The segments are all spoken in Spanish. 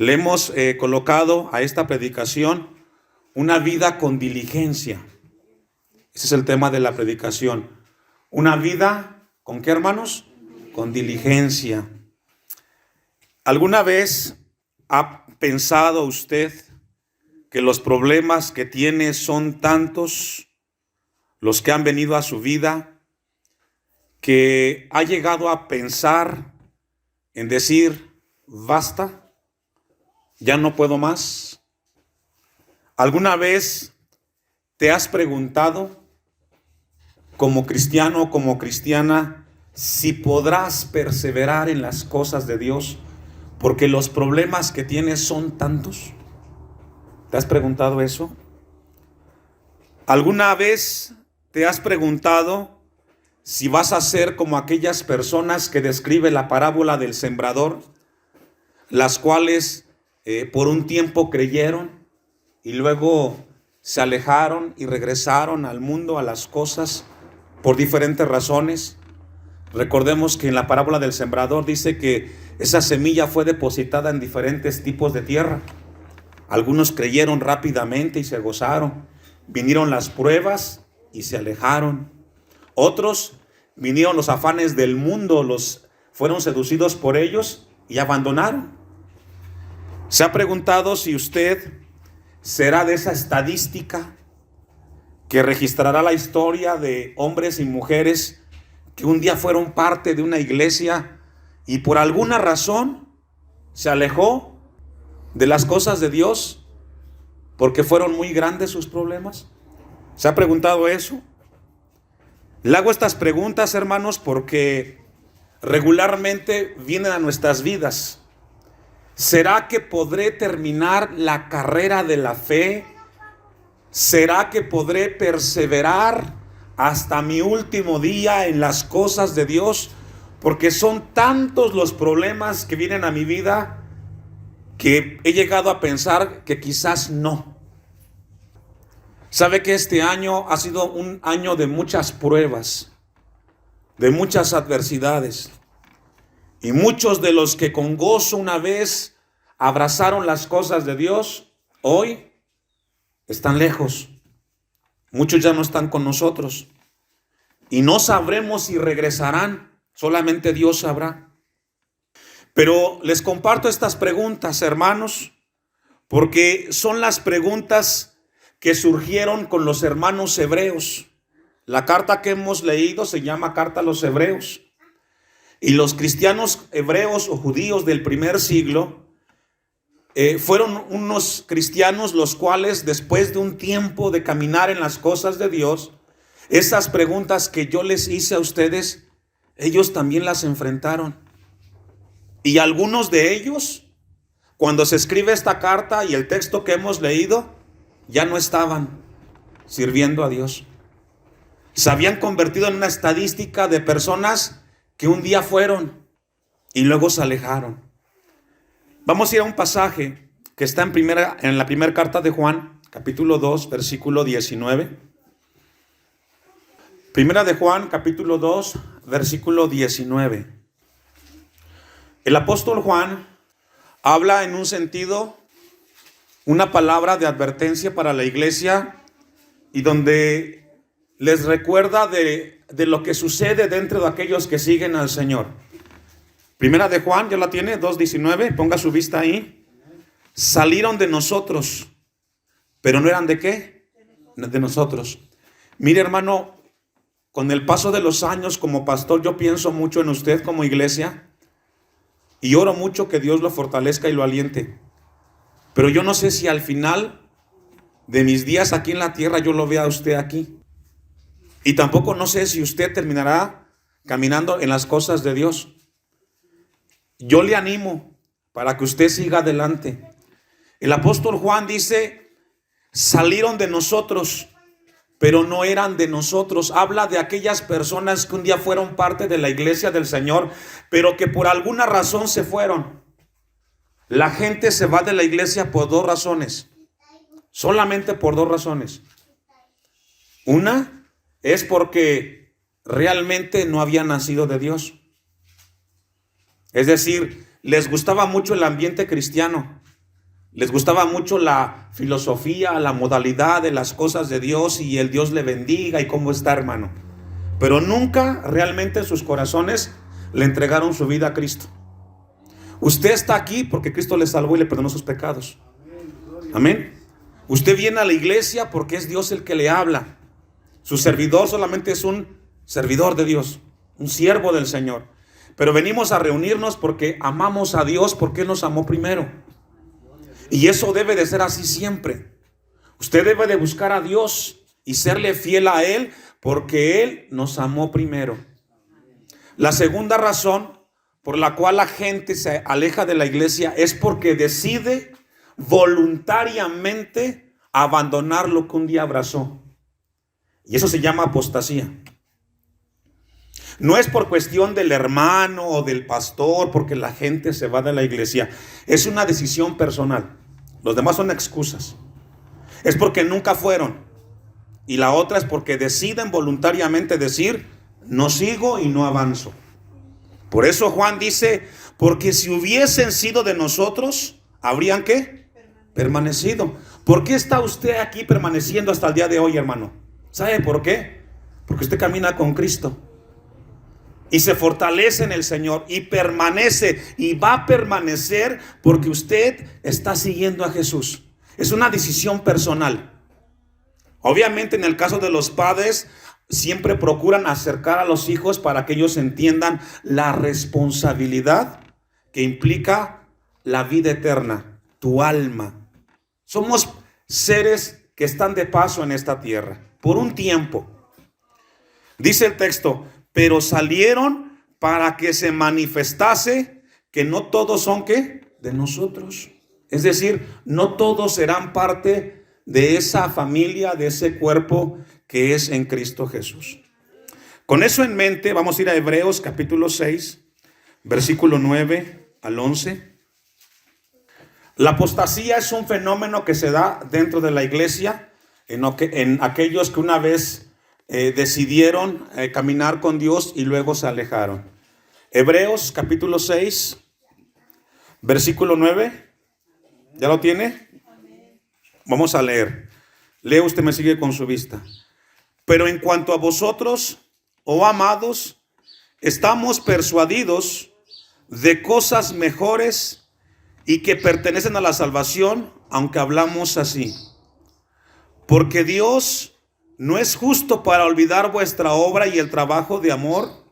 Le hemos colocado a esta predicación una vida con diligencia. Ese es el tema de la predicación. Una vida, ¿con qué, hermanos? Con diligencia. ¿Alguna vez ha pensado usted que los problemas que tiene son tantos los que han venido a su vida, que ha llegado a pensar en decir, basta, ya no puedo más? ¿Alguna vez te has preguntado, como cristiano o como cristiana, si podrás perseverar en las cosas de Dios, porque los problemas que tienes son tantos? ¿Te has preguntado eso? ¿Alguna vez te has preguntado si vas a ser como aquellas personas que describe la parábola del sembrador, las cuales por un tiempo creyeron y luego se alejaron y regresaron al mundo, a las cosas, por diferentes razones? Recordemos que en la parábola del sembrador dice que esa semilla fue depositada en diferentes tipos de tierra. Algunos creyeron rápidamente y se gozaron. Vinieron las pruebas y se alejaron. Otros vinieron los afanes del mundo, fueron seducidos por ellos y abandonaron. ¿Se ha preguntado si usted será de esa estadística que registrará la historia de hombres y mujeres que un día fueron parte de una iglesia y por alguna razón se alejó de las cosas de Dios porque fueron muy grandes sus problemas? ¿Se ha preguntado eso? Le hago estas preguntas, hermanos, porque regularmente vienen a nuestras vidas. ¿Será que podré terminar la carrera de la fe? ¿Será que podré perseverar hasta mi último día en las cosas de Dios? Porque son tantos los problemas que vienen a mi vida que he llegado a pensar que quizás no. Sabe que este año ha sido un año de muchas pruebas, de muchas adversidades. Y muchos de los que con gozo una vez abrazaron las cosas de Dios, hoy están lejos. Muchos ya no están con nosotros. Y no sabremos si regresarán, solamente Dios sabrá. Pero les comparto estas preguntas, hermanos, porque son las preguntas que surgieron con los hermanos hebreos. La carta que hemos leído se llama Carta a los Hebreos. Y los cristianos hebreos o judíos del primer siglo fueron unos cristianos los cuales, después de un tiempo de caminar en las cosas de Dios, esas preguntas que yo les hice a ustedes, ellos también las enfrentaron. Y algunos de ellos, cuando se escribe esta carta y el texto que hemos leído, ya no estaban sirviendo a Dios. Se habían convertido en una estadística de personas que un día fueron y luego se alejaron. Vamos a ir a un pasaje que está en la primera carta de Juan, capítulo 2, versículo 19. Primera de Juan, capítulo 2, versículo 19. El apóstol Juan habla en un sentido, una palabra de advertencia para la iglesia y donde les recuerda de lo que sucede dentro de aquellos que siguen al Señor. Primera de Juan, ¿ya la tiene? 2:19, ponga su vista ahí. Salieron de nosotros, pero no eran ¿de qué? De nosotros. Mire, hermano, con el paso de los años como pastor, yo pienso mucho en usted como iglesia y oro mucho que Dios lo fortalezca y lo aliente. Pero yo no sé si al final de mis días aquí en la tierra yo lo vea a usted aquí. Y tampoco no sé si usted terminará caminando en las cosas de Dios. Yo le animo para que usted siga adelante. El apóstol Juan dice, salieron de nosotros, pero no eran de nosotros. Habla de aquellas personas que un día fueron parte de la iglesia del Señor, pero que por alguna razón se fueron. La gente se va de la iglesia por dos razones. Solamente por dos razones. Una es porque realmente no habían nacido de Dios. Es decir, les gustaba mucho el ambiente cristiano, Les gustaba mucho la filosofía, la modalidad de las cosas de Dios y el Dios le bendiga y cómo está, hermano. Pero nunca realmente en sus corazones le entregaron su vida a Cristo. Usted está aquí porque Cristo le salvó y le perdonó sus pecados. Amén. Usted viene a la iglesia porque es Dios el que le habla. Su servidor solamente es un servidor de Dios, un siervo del Señor. Pero venimos a reunirnos porque amamos a Dios, porque Él nos amó primero. Y eso debe de ser así siempre. Usted debe de buscar a Dios y serle fiel a Él porque Él nos amó primero. La segunda razón por la cual la gente se aleja de la iglesia es porque decide voluntariamente abandonar lo que un día abrazó. Y eso se llama apostasía. No es por cuestión del hermano o del pastor, porque la gente se va de la iglesia. Es una decisión personal. Los demás son excusas. Es porque nunca fueron. Y la otra es porque deciden voluntariamente decir, no sigo y no avanzo. Por eso Juan dice, porque si hubiesen sido de nosotros, ¿habrían qué? Permanecido. ¿Por qué está usted aquí permaneciendo hasta el día de hoy, hermano? ¿Sabe por qué? Porque usted camina con Cristo y se fortalece en el Señor y permanece y va a permanecer porque usted está siguiendo a Jesús. Es una decisión personal. Obviamente, en el caso de los padres, siempre procuran acercar a los hijos para que ellos entiendan la responsabilidad que implica la vida eterna, tu alma. Somos seres que están de paso en esta tierra por un tiempo. Dice el texto, pero salieron para que se manifestase que no todos son ¿qué? De nosotros. Es decir, no todos serán parte de esa familia, de ese cuerpo que es en Cristo Jesús. Con eso en mente, vamos a ir a Hebreos capítulo 6, versículo 9 al 11. La apostasía es un fenómeno que se da dentro de la iglesia, en aquellos que una vez decidieron caminar con Dios y luego se alejaron. Hebreos capítulo 6, versículo 9. ¿Ya lo tiene? Vamos a leer. Lee, usted me sigue con su vista. Pero en cuanto a vosotros, oh amados, estamos persuadidos de cosas mejores y que pertenecen a la salvación, aunque hablamos así. Porque Dios no es justo para olvidar vuestra obra y el trabajo de amor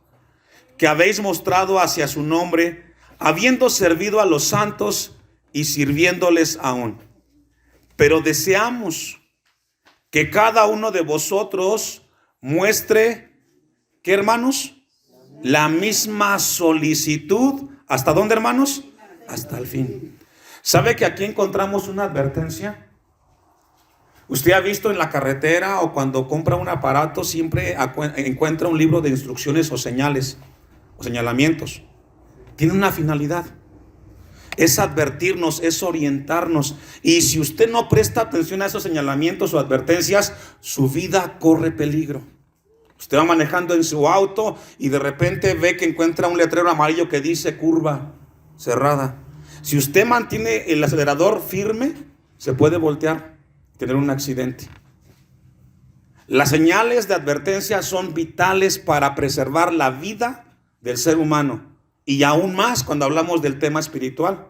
que habéis mostrado hacia su nombre, habiendo servido a los santos y sirviéndoles aún. Pero deseamos que cada uno de vosotros muestre, ¿qué, hermanos? La misma solicitud. ¿Hasta dónde, hermanos? Hasta el fin. ¿Sabe que aquí encontramos una advertencia? Usted ha visto en la carretera o cuando compra un aparato siempre encuentra un libro de instrucciones o señales o señalamientos. Tiene una finalidad. Es advertirnos, es orientarnos. Y si usted no presta atención a esos señalamientos o advertencias, su vida corre peligro. Usted va manejando en su auto y de repente ve que encuentra un letrero amarillo que dice curva cerrada. Si usted mantiene el acelerador firme, se puede voltear y tener un accidente. Las señales de advertencia son vitales para preservar la vida del ser humano. Y aún más cuando hablamos del tema espiritual.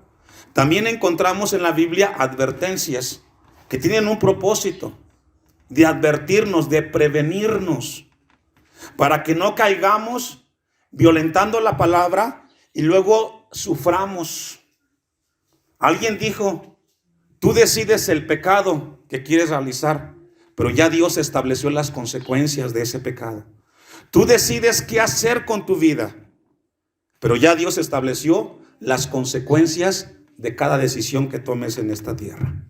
También encontramos en la Biblia advertencias que tienen un propósito de advertirnos, de prevenirnos, para que no caigamos violentando la palabra y luego suframos. Alguien dijo, tú decides el pecado que quieres realizar, pero ya Dios estableció las consecuencias de ese pecado. Tú decides qué hacer con tu vida, pero ya Dios estableció las consecuencias de cada decisión que tomes en esta tierra.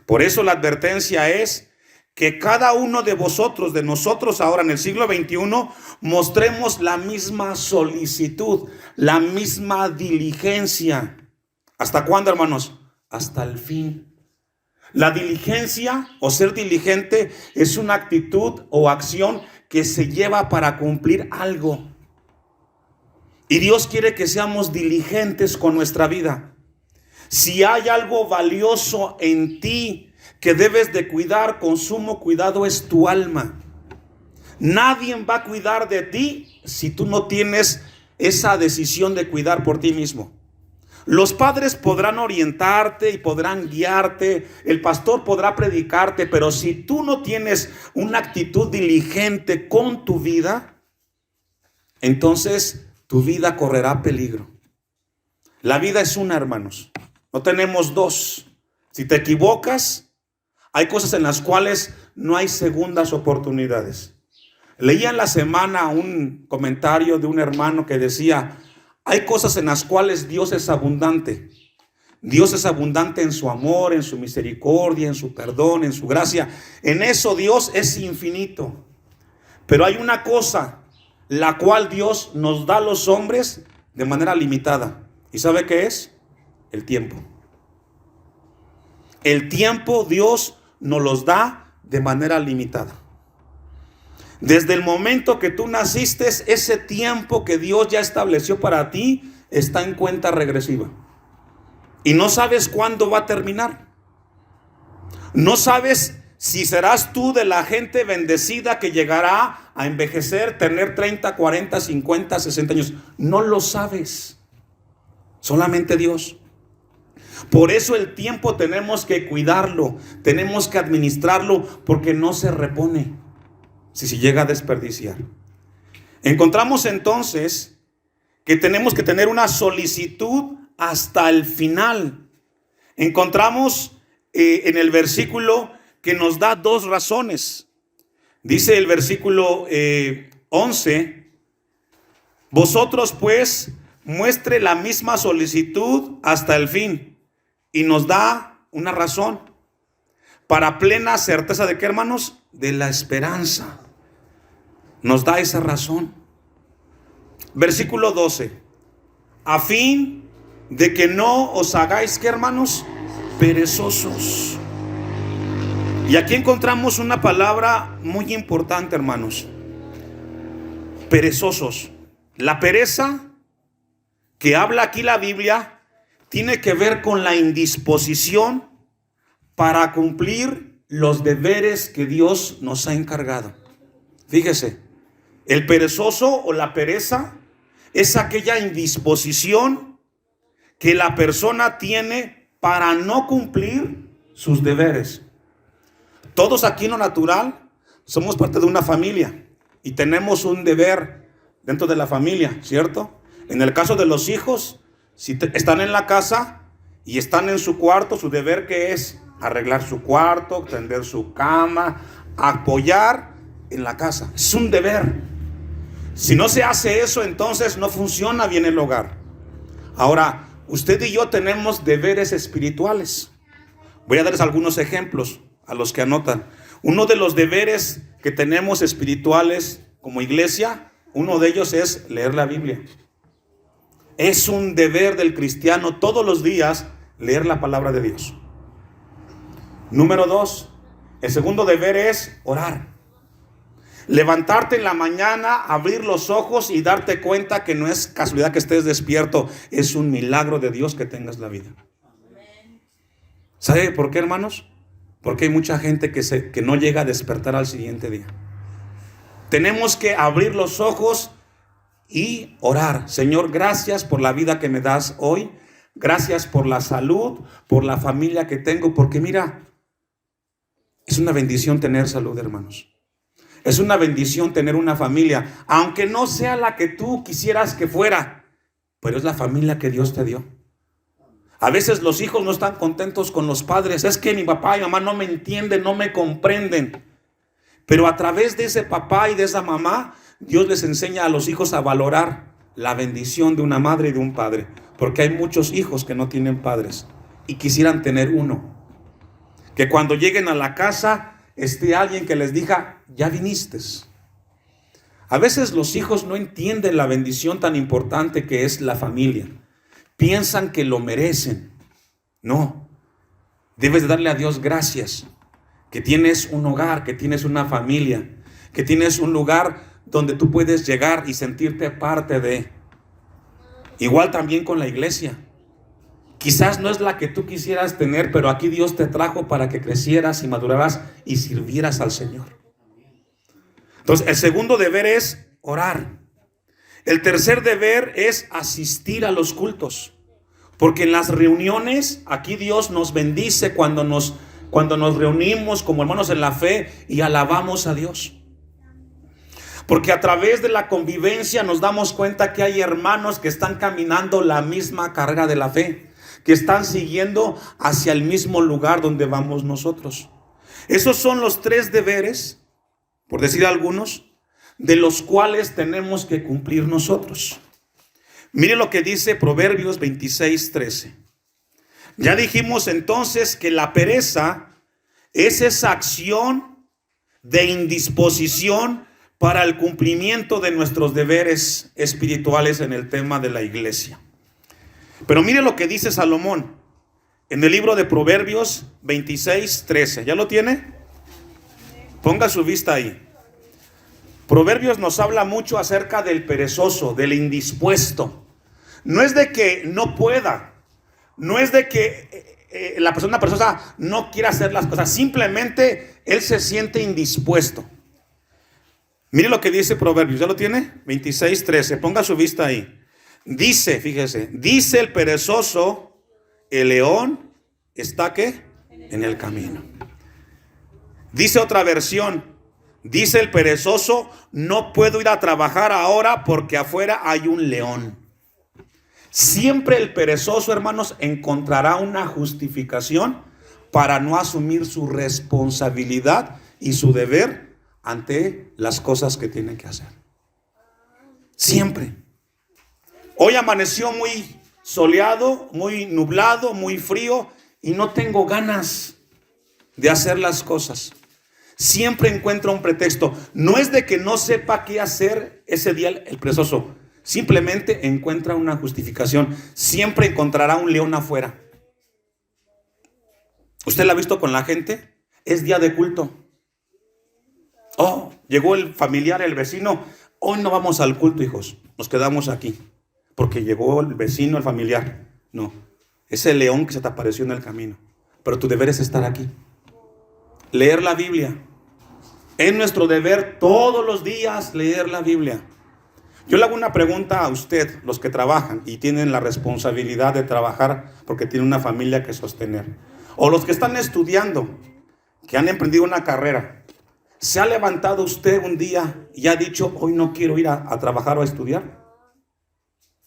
Por eso la advertencia es que cada uno de vosotros, de nosotros ahora en el siglo XXI, mostremos la misma solicitud, la misma diligencia. ¿Hasta cuándo, hermanos? Hasta el fin. La diligencia o ser diligente es una actitud o acción que se lleva para cumplir algo. Y Dios quiere que seamos diligentes con nuestra vida. Si hay algo valioso en ti que debes de cuidar con sumo cuidado, es tu alma. Nadie va a cuidar de ti si tú no tienes esa decisión de cuidar por ti mismo. Los padres podrán orientarte y podrán guiarte, el pastor podrá predicarte, pero si tú no tienes una actitud diligente con tu vida, entonces tu vida correrá peligro. La vida es una, hermanos, no tenemos dos. Si te equivocas, hay cosas en las cuales no hay segundas oportunidades. Leía en la semana un comentario de un hermano que decía: hay cosas en las cuales Dios es abundante. Dios es abundante en su amor, en su misericordia, en su perdón, en su gracia. En eso Dios es infinito. Pero hay una cosa, la cual Dios nos da a los hombres de manera limitada. ¿Y sabe qué es? El tiempo. El tiempo Dios nos los da de manera limitada. Desde el momento que tú naciste, ese tiempo que Dios ya estableció para ti está en cuenta regresiva. Y no sabes cuándo va a terminar. No sabes si serás tú de la gente bendecida que llegará a envejecer, tener 30, 40, 50, 60 años. No lo sabes. Solamente Dios. Por eso el tiempo tenemos que cuidarlo, tenemos que administrarlo, porque no se repone si se llega a desperdiciar. Encontramos entonces que tenemos que tener una solicitud hasta el final. Encontramos en el versículo que nos da dos razones. Dice el versículo 11: vosotros pues muestre la misma solicitud hasta el fin. Y nos da una razón. Para plena certeza de qué, hermanos? De la esperanza. Nos da esa razón. Versículo 12. A fin de que no os hagáis, ¿qué, hermanos? Perezosos. Y aquí encontramos una palabra muy importante, hermanos. Perezosos. La pereza que habla aquí la Biblia tiene que ver con la indisposición para cumplir los deberes que Dios nos ha encargado. Fíjese, el perezoso o la pereza es aquella indisposición que la persona tiene para no cumplir sus deberes. Todos aquí en lo natural somos parte de una familia y tenemos un deber dentro de la familia, ¿cierto? En el caso de los hijos, si están en la casa y están en su cuarto, su deber ¿qué es? Arreglar su cuarto, tender su cama, apoyar en la casa. Es un deber. Si no se hace eso, entonces no funciona bien el hogar. Ahora, usted y yo tenemos deberes espirituales. Voy a darles algunos ejemplos a los que anotan. Uno de los deberes que tenemos espirituales como iglesia, uno de ellos es leer la Biblia. Es un deber del cristiano todos los días leer la palabra de Dios. Número 2, el segundo deber es orar. Levantarte en la mañana, abrir los ojos y darte cuenta que no es casualidad que estés despierto, es un milagro de Dios que tengas la vida. ¿Sabe por qué, hermanos? Porque hay mucha gente que no llega a despertar al siguiente día. Tenemos que abrir los ojos y orar. Señor, gracias por la vida que me das hoy. Gracias por la salud, por la familia que tengo. Porque mira, es una bendición tener salud, hermanos. Es una bendición tener una familia, aunque no sea la que tú quisieras que fuera, pero es la familia que Dios te dio. A veces los hijos no están contentos con los padres. Es que mi papá y mamá no me entienden, no me comprenden. Pero a través de ese papá y de esa mamá, Dios les enseña a los hijos a valorar la bendición de una madre y de un padre. Porque hay muchos hijos que no tienen padres y quisieran tener uno. Que cuando lleguen a la casa esté alguien que les diga, ya viniste. A veces los hijos no entienden la bendición tan importante que es la familia. Piensan que lo merecen. No. Debes de darle a Dios gracias. Que tienes un hogar, que tienes una familia, que tienes un lugar donde tú puedes llegar y sentirte parte de. Igual también con la iglesia. Quizás no es la que tú quisieras tener, pero aquí Dios te trajo para que crecieras y maduraras y sirvieras al Señor. Entonces, el segundo deber es orar. El tercer deber es asistir a los cultos. Porque en las reuniones, aquí Dios nos bendice cuando nos reunimos como hermanos en la fe y alabamos a Dios. Porque a través de la convivencia nos damos cuenta que hay hermanos que están caminando la misma carrera de la fe, que están siguiendo hacia el mismo lugar donde vamos nosotros. Esos son los tres deberes, por decir algunos, de los cuales tenemos que cumplir nosotros. Mire lo que dice Proverbios 26:13. Ya dijimos entonces que la pereza es esa acción de indisposición para el cumplimiento de nuestros deberes espirituales en el tema de la iglesia. Pero mire lo que dice Salomón en el libro de Proverbios 26:13. ¿Ya lo tiene? Ponga su vista ahí. Proverbios nos habla mucho acerca del perezoso, del indispuesto. No es de que no pueda, no es de que la persona perezosa no quiera hacer las cosas, simplemente él se siente indispuesto. Mire lo que dice Proverbios, ¿ya lo tiene? 26:13, ponga su vista ahí. Dice, fíjese, dice el perezoso, el león está ¿qué? En el camino. Dice otra versión, dice el perezoso, no puedo ir a trabajar ahora porque afuera hay un león. Siempre el perezoso, hermanos, encontrará una justificación para no asumir su responsabilidad y su deber ante las cosas que tiene que hacer. Siempre. Hoy amaneció muy soleado, muy nublado, muy frío y no tengo ganas de hacer las cosas. Siempre encuentra un pretexto. No es de que no sepa qué hacer ese día el perezoso. Simplemente encuentra una justificación. Siempre encontrará un león afuera. ¿Usted lo ha visto con la gente? Es día de culto. Oh, llegó el familiar, el vecino. Hoy no vamos al culto, hijos. Nos quedamos aquí. Porque llegó el vecino, el familiar. No, es el león que se te apareció en el camino. Pero tu deber es estar aquí. Leer la Biblia. Es nuestro deber todos los días leer la Biblia. Yo le hago una pregunta a usted, los que trabajan y tienen la responsabilidad de trabajar porque tienen una familia que sostener. O los que están estudiando, que han emprendido una carrera. ¿Se ha levantado usted un día y ha dicho, hoy no quiero ir a trabajar o a estudiar?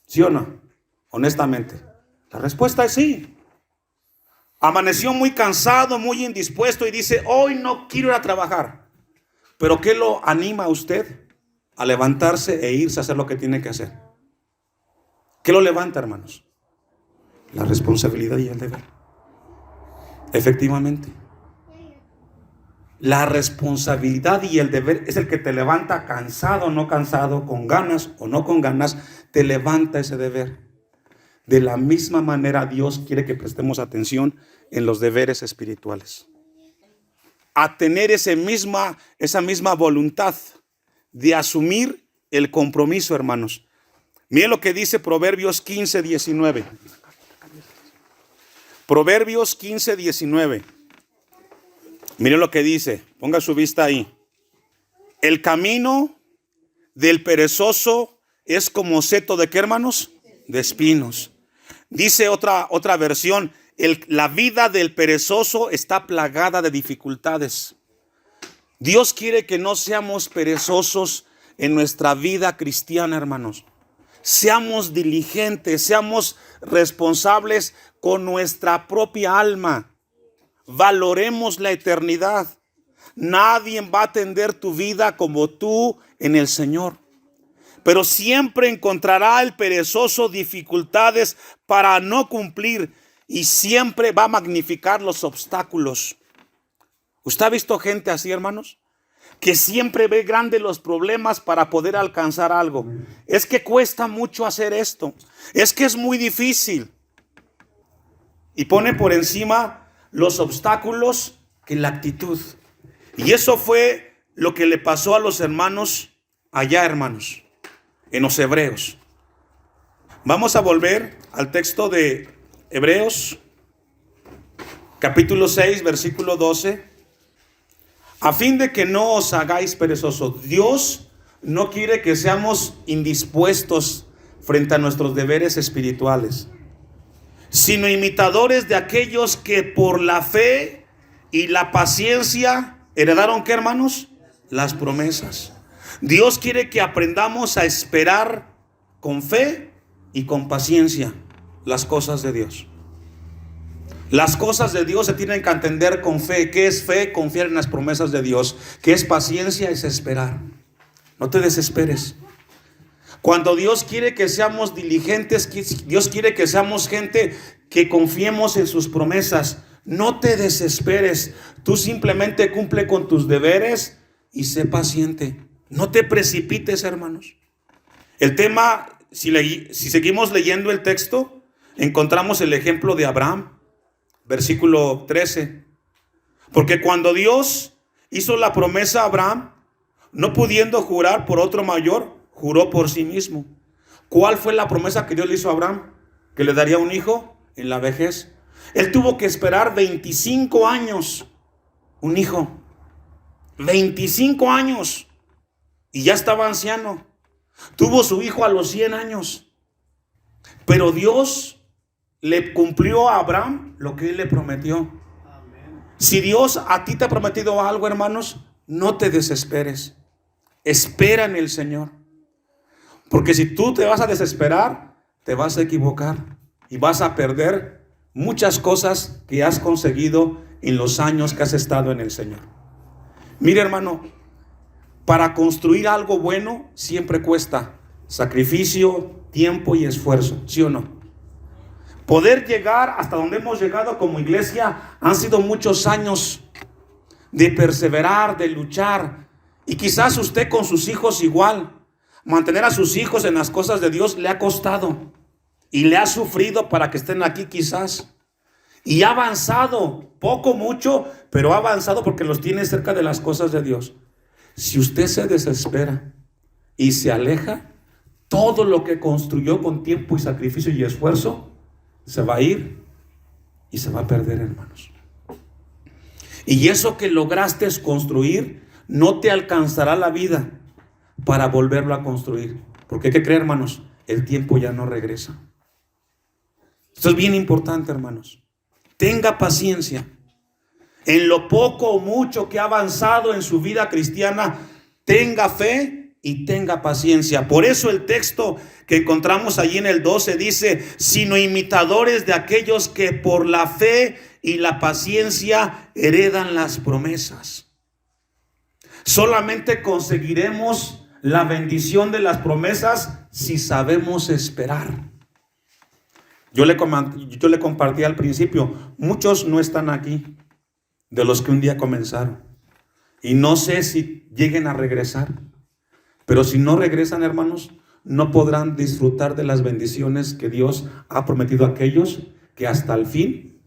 ¿Sí o no? Honestamente. La respuesta es sí. Amaneció muy cansado, muy indispuesto y dice, hoy no quiero ir a trabajar. ¿Pero qué lo anima a usted a levantarse e irse a hacer lo que tiene que hacer? ¿Qué lo levanta, hermanos? La responsabilidad y el deber. Efectivamente. La responsabilidad y el deber es el que te levanta cansado o no cansado, con ganas o no con ganas, te levanta ese deber. De la misma manera Dios quiere que prestemos atención en los deberes espirituales. A tener esa misma voluntad de asumir el compromiso, hermanos. Miren lo que dice Proverbios 15:19. Proverbios 15:19. Miren lo que dice, ponga su vista ahí. El camino del perezoso es como seto de ¿qué, hermanos? De espinos. Dice otra versión, la vida del perezoso está plagada de dificultades. Dios quiere que no seamos perezosos en nuestra vida cristiana, hermanos. Seamos diligentes, seamos responsables con nuestra propia alma. Valoremos la eternidad. Nadie va a atender tu vida como tú en el Señor. Pero siempre encontrará el perezoso dificultades para no cumplir y siempre va a magnificar los obstáculos. ¿Usted ha visto gente así, hermanos? Que siempre ve grandes los problemas para poder alcanzar algo. Es que cuesta mucho hacer esto. Es que es muy difícil. Y pone por encima los obstáculos que la actitud. Y eso fue lo que le pasó a los hermanos allá, hermanos, en los Hebreos. Vamos a volver al texto de Hebreos, capítulo 6, versículo 12. A fin de que no os hagáis perezosos. Dios no quiere que seamos indispuestos frente a nuestros deberes espirituales, sino imitadores de aquellos que por la fe y la paciencia heredaron, ¿qué, hermanos? Las promesas. Dios quiere que aprendamos a esperar con fe y con paciencia las cosas de Dios. Las cosas de Dios se tienen que entender con fe. ¿Qué es fe? Confiar en las promesas de Dios. ¿Qué es paciencia? Es esperar. No te desesperes. Cuando Dios quiere que seamos diligentes, Dios quiere que seamos gente que confiemos en sus promesas. No te desesperes. Tú simplemente cumple con tus deberes y sé paciente. No te precipites, hermanos. El tema, si seguimos leyendo el texto, encontramos el ejemplo de Abraham. Versículo 13. Porque cuando Dios hizo la promesa a Abraham, no pudiendo jurar por otro mayor, juró por sí mismo. ¿Cuál fue la promesa que Dios le hizo a Abraham? Que le daría un hijo en la vejez. Él tuvo que esperar 25 años, un hijo. 25 años. Y ya estaba anciano. Tuvo su hijo a los 100 años. Pero Dios le cumplió a Abraham lo que él le prometió. Amén. Si Dios a ti te ha prometido algo, hermanos, no te desesperes. Espera en el Señor. Porque si tú te vas a desesperar, te vas a equivocar y vas a perder muchas cosas que has conseguido en los años que has estado en el Señor. Mire, hermano, para construir algo bueno siempre cuesta sacrificio, tiempo y esfuerzo, ¿sí o no? Poder llegar hasta donde hemos llegado como iglesia han sido muchos años de perseverar, de luchar. Y quizás usted con sus hijos igual. Mantener a sus hijos en las cosas de Dios le ha costado. Y le ha sufrido para que estén aquí quizás. Y ha avanzado, poco, mucho, pero ha avanzado porque los tiene cerca de las cosas de Dios. Si usted se desespera y se aleja, todo lo que construyó con tiempo y sacrificio y esfuerzo se va a ir y se va a perder, hermanos. Y eso que lograste construir no te alcanzará la vida para volverlo a construir. Porque hay que creer, hermanos, el tiempo ya no regresa. Esto es bien importante, hermanos. Tenga paciencia. En lo poco o mucho que ha avanzado en su vida cristiana, tenga fe y tenga paciencia. Por eso el texto que encontramos allí en el 12 dice: sino imitadores de aquellos que por la fe y la paciencia heredan las promesas. Solamente conseguiremos la bendición de las promesas si sabemos esperar. Yo le compartí al principio, muchos no están aquí de los que un día comenzaron. Y no sé si lleguen a regresar. Pero si no regresan, hermanos, no podrán disfrutar de las bendiciones que Dios ha prometido a aquellos que hasta el fin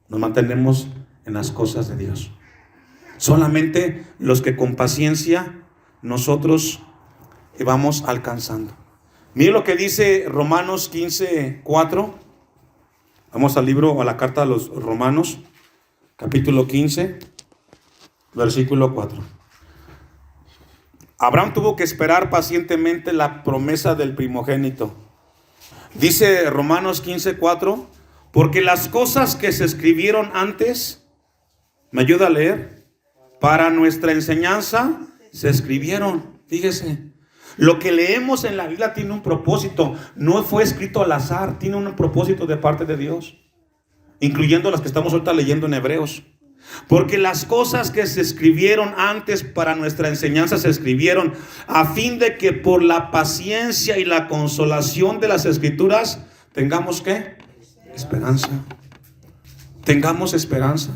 nos mantenemos en las cosas de Dios. Solamente los que con paciencia nosotros vamos alcanzando. Mire lo que dice Romanos 15:4. Vamos al libro o a la carta a los Romanos, capítulo 15, versículo 4. Abraham tuvo que esperar pacientemente la promesa del primogénito. Dice Romanos 15:4, porque las cosas que se escribieron antes, ¿me ayuda a leer? Para nuestra enseñanza se escribieron. Fíjese, lo que leemos en la Biblia tiene un propósito. No fue escrito al azar, tiene un propósito de parte de Dios, incluyendo las que estamos ahorita leyendo en Hebreos. Porque las cosas que se escribieron antes para nuestra enseñanza se escribieron a fin de que por la paciencia y la consolación de las Escrituras tengamos ¿qué? Esperanza. Tengamos esperanza.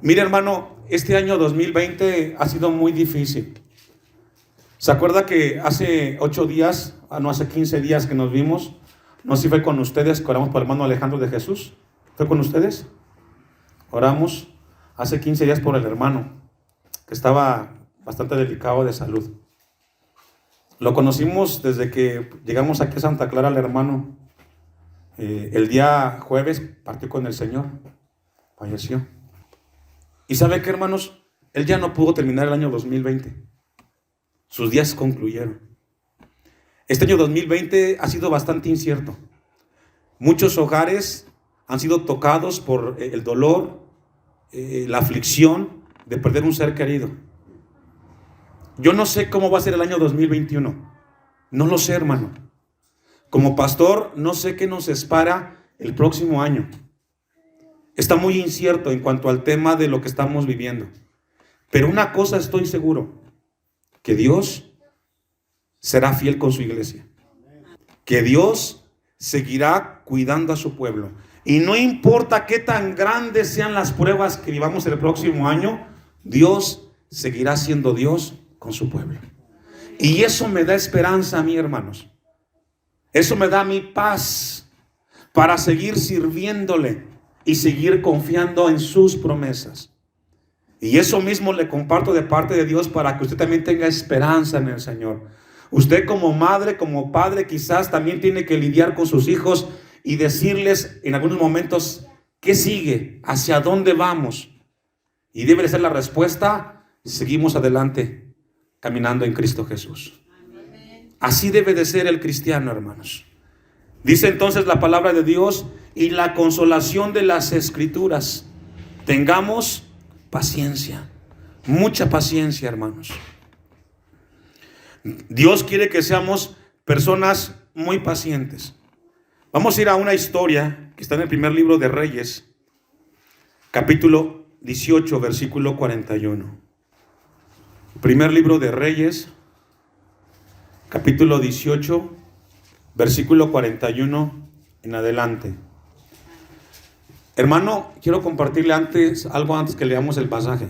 Mire, hermano, este año 2020 ha sido muy difícil. ¿Se acuerda que hace 8 días, hace 15 días que nos vimos? No sé si fue con ustedes, que oramos por el hermano Alejandro de Jesús. ¿Fue con ustedes? Oramos hace 15 días por el hermano, que estaba bastante delicado de salud. Lo conocimos desde que llegamos aquí a Santa Clara al hermano. El día jueves partió con el Señor, falleció. ¿Y sabe qué, hermanos? Él ya no pudo terminar el año 2020. Sus días concluyeron. Este año 2020 ha sido bastante incierto. Muchos hogares han sido tocados por el dolor, la aflicción de perder un ser querido. Yo no sé cómo va a ser el año 2021. No lo sé, hermano. Como pastor, no sé qué nos espera el próximo año. Está muy incierto en cuanto al tema de lo que estamos viviendo. Pero una cosa estoy seguro, que Dios será fiel con su iglesia. Que Dios seguirá cuidando a su pueblo. Y no importa qué tan grandes sean las pruebas que vivamos el próximo año, Dios seguirá siendo Dios con su pueblo. Y eso me da esperanza a mí, hermanos. Eso me da mi paz para seguir sirviéndole y seguir confiando en sus promesas. Y eso mismo le comparto de parte de Dios para que usted también tenga esperanza en el Señor. Usted como madre, como padre, quizás también tiene que lidiar con sus hijos y decirles en algunos momentos qué sigue, hacia dónde vamos. Y debe de ser la respuesta: seguimos adelante, caminando en Cristo Jesús. Así debe de ser el cristiano, hermanos. Dice entonces la palabra de Dios: y la consolación de las Escrituras. Tengamos paciencia, mucha paciencia, hermanos. Dios quiere que seamos personas muy pacientes. Vamos a ir a una historia que está en el primer libro de Reyes, capítulo 18, versículo 41. Primer libro de Reyes, capítulo 18, versículo 41 en adelante. Hermano, quiero compartirle algo antes que leamos el pasaje.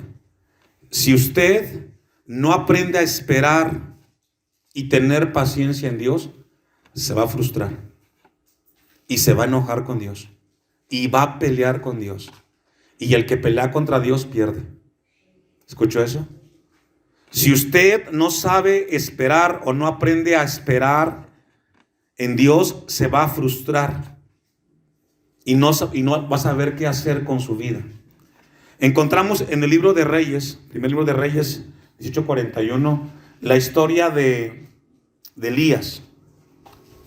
Si usted no aprende a esperar y tener paciencia en Dios, se va a frustrar y se va a enojar con Dios y va a pelear con Dios. Y el que pelea contra Dios pierde. ¿Escuchó eso? Si usted no sabe esperar o no aprende a esperar en Dios, se va a frustrar y no va a saber qué hacer con su vida. Encontramos en el libro de Reyes, primer libro de Reyes 18:41, la historia de Elías,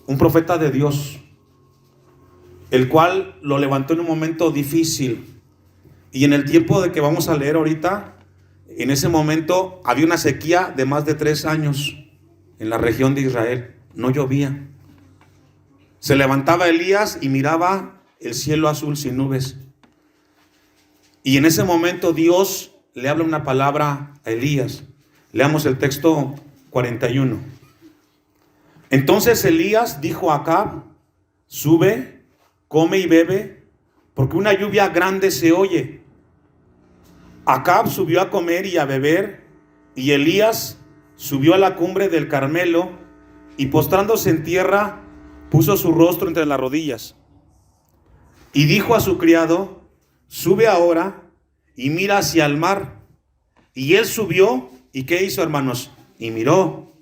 un profeta de Dios, el cual lo levantó en un momento difícil. Y en el tiempo de que vamos a leer ahorita, en ese momento había una sequía de más de 3 años en la región de Israel. No llovía. Se levantaba Elías y miraba el cielo azul sin nubes. Y en ese momento Dios le habla una palabra a Elías. Leamos el texto 41. Entonces Elías dijo a Acab: sube, come y bebe, porque una lluvia grande se oye. Acab subió a comer y a beber, y Elías subió a la cumbre del Carmelo, y postrándose en tierra, puso su rostro entre las rodillas. Y dijo a su criado: sube ahora y mira hacia el mar. Y él subió, ¿y qué hizo, hermanos? Y miró,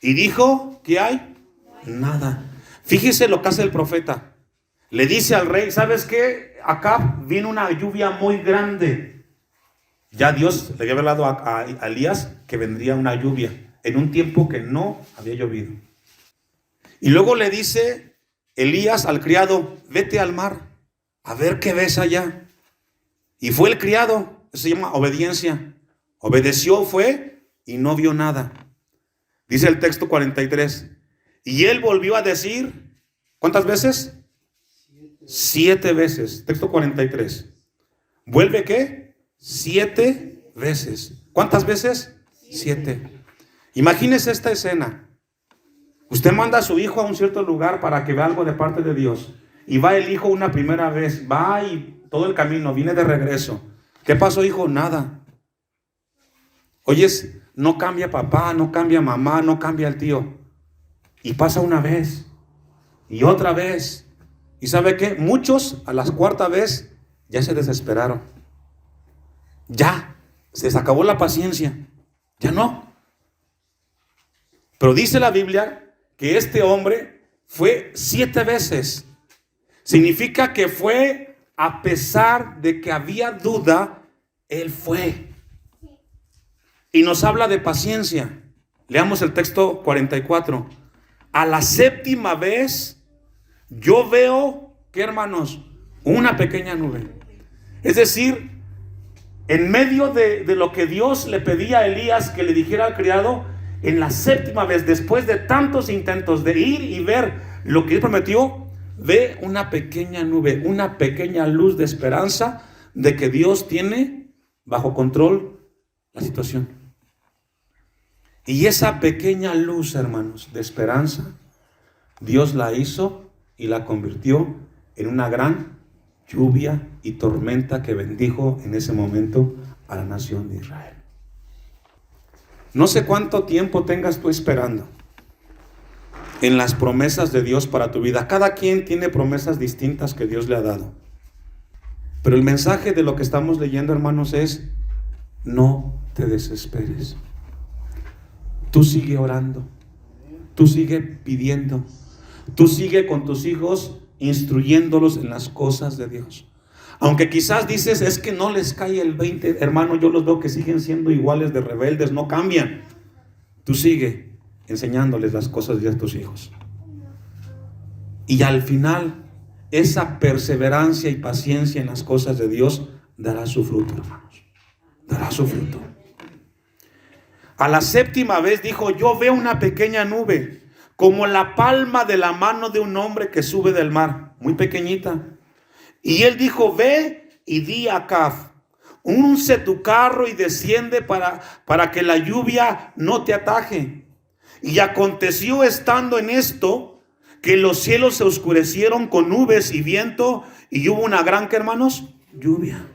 y dijo: ¿qué hay? Nada. Fíjese lo que hace el profeta. Le dice al rey: ¿sabes qué? Acá vino una lluvia muy grande. Ya Dios le había hablado a Elías que vendría una lluvia en un tiempo que no había llovido. Y luego le dice Elías al criado: vete al mar, a ver qué ves allá. Y fue el criado, eso se llama obediencia. Obedeció, fue y no vio nada. Dice el texto 43. Y él volvió a decir, ¿cuántas veces? 7 veces. Texto 43. ¿Vuelve qué? 7 veces. ¿Cuántas veces? 7. Imagínese esta escena. Usted manda a su hijo a un cierto lugar para que vea algo de parte de Dios. Y va el hijo una primera vez. Va y todo el camino viene de regreso. ¿Qué pasó, hijo? Nada. Oyes, no cambia papá, no cambia mamá, no cambia el tío. Y pasa una vez. Y otra vez. ¿Y sabe qué? Muchos a la 4ª vez ya se desesperaron. Ya, se les acabó la paciencia. Ya no. Pero dice la Biblia que este hombre fue 7 veces. Significa que fue a pesar de que había duda, Él fue. Y nos habla de paciencia. Leamos el texto 44. A la séptima vez yo veo, ¿qué hermanos? Una pequeña nube. Es decir, en medio de lo que Dios le pedía a Elías que le dijera al criado, en la séptima vez, después de tantos intentos de ir y ver lo que Él prometió, ve una pequeña nube, una pequeña luz de esperanza de que Dios tiene bajo control la situación. Y esa pequeña luz, hermanos, de esperanza, Dios la hizo y la convirtió en una gran lluvia y tormenta que bendijo en ese momento a la nación de Israel. No sé cuánto tiempo tengas tú esperando en las promesas de Dios para tu vida. Cada quien tiene promesas distintas que Dios le ha dado. Pero el mensaje de lo que estamos leyendo, hermanos, es: no te desesperes. Tú sigue orando, tú sigue pidiendo, tú sigue con tus hijos instruyéndolos en las cosas de Dios. Aunque quizás dices, es que no les cae el 20, hermano, yo los veo que siguen siendo iguales de rebeldes, no cambian. Tú sigue enseñándoles las cosas de tus hijos. Y al final, esa perseverancia y paciencia en las cosas de Dios dará su fruto, hermanos. Dará su fruto. A la séptima vez dijo: yo veo una pequeña nube, como la palma de la mano de un hombre que sube del mar, muy pequeñita. Y él dijo: ve y di a Acab, unce tu carro y desciende para que la lluvia no te ataje. Y aconteció estando en esto, que los cielos se oscurecieron con nubes y viento, y hubo una gran, ¿qué, hermanos? Lluvia.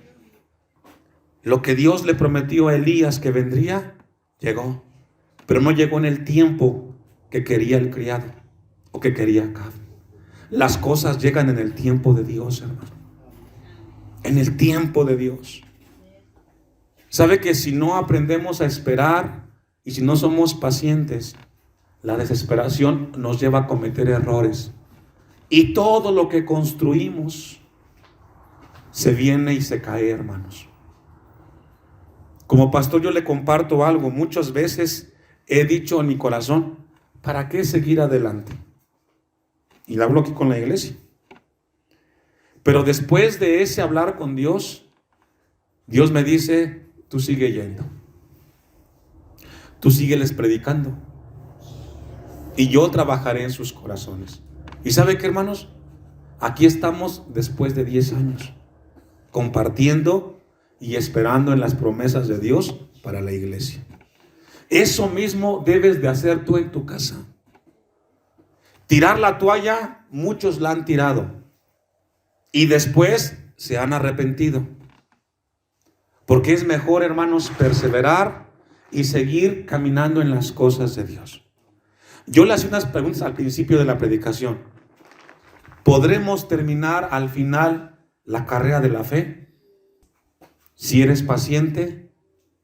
Lo que Dios le prometió a Elías que vendría, llegó. Pero no llegó en el tiempo que quería el criado o que quería Acab. Las cosas llegan en el tiempo de Dios, hermano. En el tiempo de Dios. ¿Sabe que si no aprendemos a esperar y si no somos pacientes, la desesperación nos lleva a cometer errores? Y todo lo que construimos se viene y se cae, hermanos. Como pastor yo le comparto algo. Muchas veces he dicho en mi corazón: ¿para qué seguir adelante? Y lo hablo aquí con la iglesia. Pero después de ese hablar con Dios, Dios me dice: tú sigue yendo. Tú sígueles predicando. Y yo trabajaré en sus corazones. ¿Y sabe qué, hermanos? Aquí estamos después de 10 años, compartiendo y esperando en las promesas de Dios para la iglesia. Eso mismo debes de hacer tú en tu casa. Tirar la toalla, muchos la han tirado y después se han arrepentido. Porque es mejor, hermanos, perseverar y seguir caminando en las cosas de Dios. Yo le hacía unas preguntas al principio de la predicación. ¿Podremos terminar al final la carrera de la fe? Si eres paciente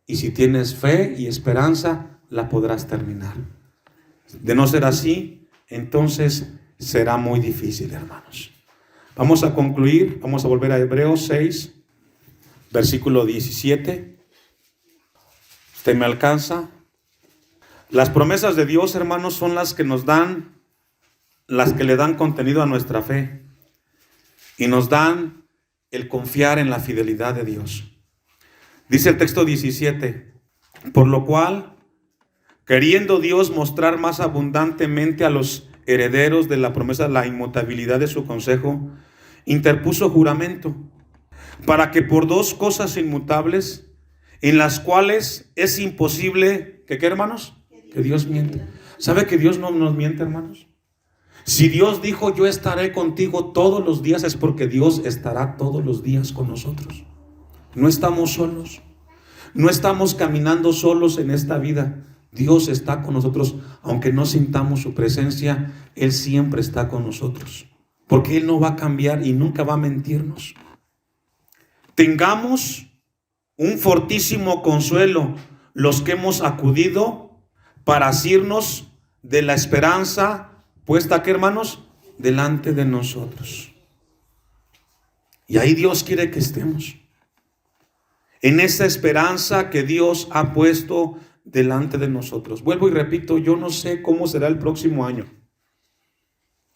y si tienes fe y esperanza, la podrás terminar. De no ser así, entonces será muy difícil, hermanos. Vamos a concluir, vamos a volver a Hebreos 6, versículo 17. ¿Usted me alcanza? Las promesas de Dios, hermanos, son las que nos dan, las que le dan contenido a nuestra fe y nos dan el confiar en la fidelidad de Dios. Dice el texto 17: por lo cual, queriendo Dios mostrar más abundantemente a los herederos de la promesa la inmutabilidad de su consejo, interpuso juramento, para que por dos cosas inmutables, en las cuales es imposible, ¿qué, hermanos? Que Dios miente. ¿Sabe que Dios no nos miente, hermanos? Si Dios dijo: yo estaré contigo todos los días, es porque Dios estará todos los días con nosotros. No estamos solos. No estamos caminando solos en esta vida. Dios está con nosotros. Aunque no sintamos su presencia, Él siempre está con nosotros. Porque Él no va a cambiar y nunca va a mentirnos. Tengamos un fortísimo consuelo los que hemos acudido para asirnos de la esperanza puesta, ¿qué, hermanos? Delante de nosotros. Y ahí Dios quiere que estemos. En esa esperanza que Dios ha puesto delante de nosotros. Vuelvo y repito, yo no sé cómo será el próximo año.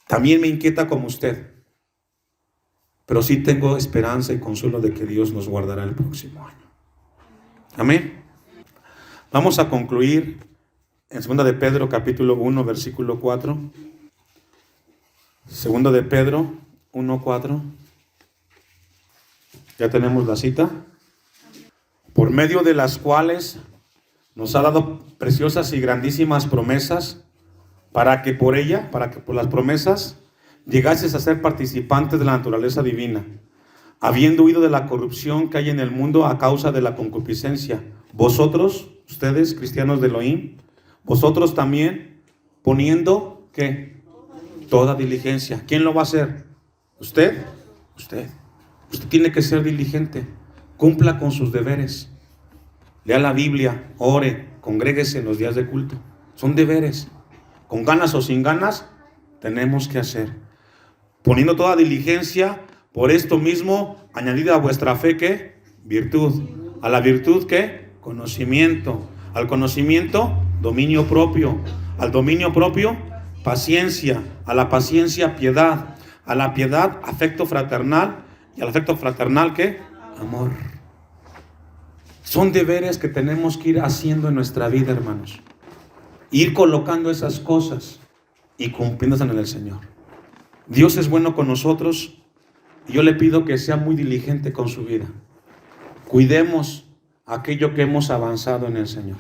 También me inquieta como usted. Pero sí tengo esperanza y consuelo de que Dios nos guardará el próximo año. Amén. Vamos a concluir en 2 de Pedro capítulo 1 versículo 4. 2 de Pedro 1:4. Ya tenemos la cita. Por medio de las cuales nos ha dado preciosas y grandísimas promesas, para que por las promesas llegases a ser participantes de la naturaleza divina, habiendo huido de la corrupción que hay en el mundo a causa de la concupiscencia. Vosotros, ustedes, cristianos de Elohim, vosotros también, poniendo, ¿qué? Toda diligencia. ¿Quién lo va a hacer? ¿Usted? Usted. Usted tiene que ser diligente. Cumpla con sus deberes. Lea la Biblia, ore, congréguese en los días de culto. Son deberes. Con ganas o sin ganas, tenemos que hacer. Poniendo toda diligencia, por esto mismo, añadida a vuestra fe, ¿qué? Virtud. A la virtud, ¿qué? Conocimiento. Al conocimiento, dominio propio. Al dominio propio, paciencia. A la paciencia, piedad. A la piedad, afecto fraternal. Y al afecto fraternal, ¿qué? Amor. Son deberes que tenemos que ir haciendo en nuestra vida, hermanos. Ir colocando esas cosas y cumpliéndose en el Señor. Dios es bueno con nosotros y yo le pido que sea muy diligente con su vida. Cuidemos aquello que hemos avanzado en el Señor.